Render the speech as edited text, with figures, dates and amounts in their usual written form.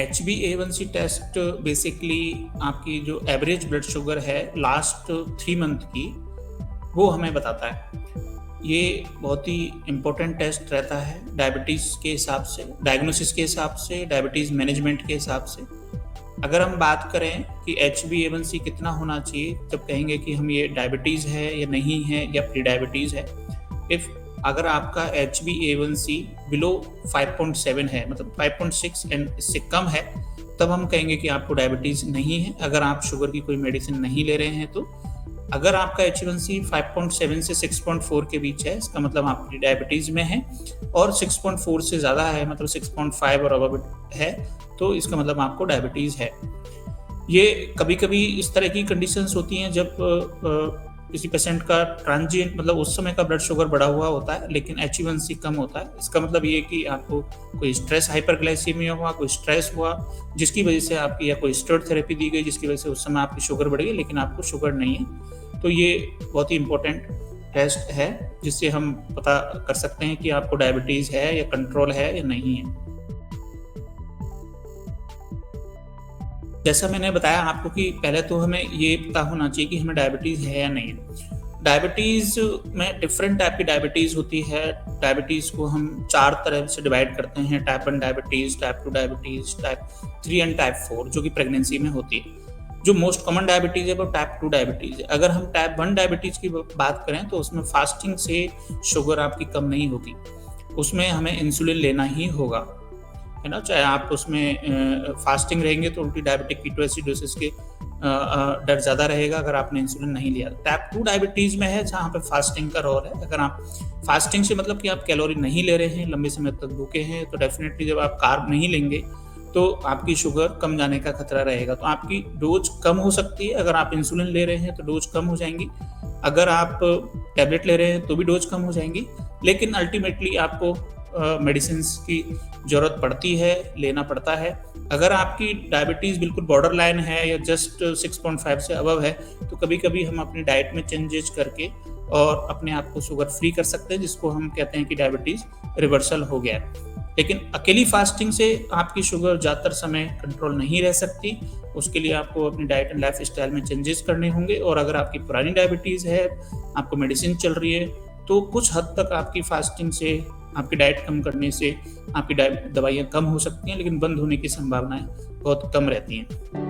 HbA1c test basically आपकी जो average blood sugar है लास्ट 3 मंथ की, वो हमें बताता है। ये बहुत ही इम्पोर्टेंट टेस्ट रहता है डायबिटीज़ के हिसाब से, डायग्नोसिस के हिसाब से, डायबिटीज़ मैनेजमेंट के हिसाब से। अगर हम बात करें कि HbA1c कितना होना चाहिए, जब कहेंगे कि हम ये डायबिटीज़ है या नहीं है या प्री डायबिटीज़ है, अगर आपका HbA1c बिलो 5.7 है, मतलब 5.6 एंड इससे कम है, तब हम कहेंगे कि आपको डायबिटीज़ नहीं है। अगर आप शुगर की कोई मेडिसिन नहीं ले रहे हैं तो अगर आपका HbA1c 5.7 से 6.4 के बीच है, इसका मतलब आप प्री डायबिटीज़ में हैं, और 6.4 से ज़्यादा है, मतलब 6.5 और अबव है, तो इसका मतलब आपको डायबिटीज़ है। ये कभी-कभी इस तरह की कंडीशंस होती हैं जब किसी पेशेंट का ट्रांजिएंट, मतलब उस समय का ब्लड शुगर बढ़ा हुआ होता है लेकिन HbA1c कम होता है। इसका मतलब ये कि आपको कोई स्ट्रेस हाइपरग्लाइसीमिया हुआ, कोई स्ट्रेस हुआ जिसकी वजह से आपकी, या कोई स्टेरॉइड थेरेपी दी गई जिसकी वजह से उस समय आपकी शुगर बढ़ गई लेकिन आपको शुगर नहीं है। तो ये बहुत ही इम्पोर्टेंट टेस्ट है जिससे हम पता कर सकते हैं कि आपको डायबिटीज़ है या कंट्रोल है या नहीं है। जैसा मैंने बताया आपको कि पहले तो हमें ये पता होना चाहिए कि हमें डायबिटीज़ है या नहीं है। डायबिटीज़ में डिफरेंट टाइप की डायबिटीज़ होती है। डायबिटीज़ को हम 4 तरह से डिवाइड करते हैं: type 1 diabetes, type 2 diabetes, type 3 and type 4, जो कि प्रेगनेंसी में होती है। जो मोस्ट कॉमन डायबिटीज़ है वो टाइप 2 डायबिटीज़ है। अगर हम टाइप 1 डायबिटीज़ की बात करें तो उसमें फास्टिंग से शुगर आपकी कम नहीं होगी, उसमें हमें इंसुलिन लेना ही होगा, है ना। चाहे आप उसमें फास्टिंग रहेंगे तो उल्टी डायबिटिक कीटोएसिडोसिस के डर ज़्यादा रहेगा अगर आपने इंसुलिन नहीं लिया। टाइप 2 डायबिटीज़ में है जहाँ पे फास्टिंग का रोल है। अगर आप फास्टिंग से मतलब कि आप कैलोरी नहीं ले रहे हैं, लंबे समय तक भूखे हैं, तो डेफिनेटली जब आप कार्ब नहीं लेंगे तो आपकी शुगर कम जाने का खतरा रहेगा। तो आपकी डोज कम हो सकती है। अगर आप इंसुलिन ले रहे हैं तो डोज कम हो जाएंगी, अगर आप टैबलेट ले रहे हैं तो भी डोज कम हो जाएंगी, लेकिन अल्टीमेटली आपको मेडिसिन की ज़रूरत पड़ती है, लेना पड़ता है। अगर आपकी डायबिटीज़ बिल्कुल बॉर्डर लाइन है या जस्ट 6.5 से अबव है, तो कभी कभी हम अपनी डाइट में चेंजेस करके और अपने आप को शुगर फ्री कर सकते हैं, जिसको हम कहते हैं कि डायबिटीज़ रिवर्सल हो गया है। लेकिन अकेली फास्टिंग से आपकी शुगर ज़्यादातर समय कंट्रोल नहीं रह सकती। उसके लिए आपको अपनी डाइट एंड लाइफ स्टाइल में चेंजेस करने होंगे। और अगर आपकी पुरानी डायबिटीज़ है, आपको मेडिसिन चल रही है, तो कुछ हद तक आपकी फास्टिंग से, आपकी डाइट कम करने से आपकी दवाइयाँ कम हो सकती हैं, लेकिन बंद होने की संभावनाएं बहुत कम रहती हैं।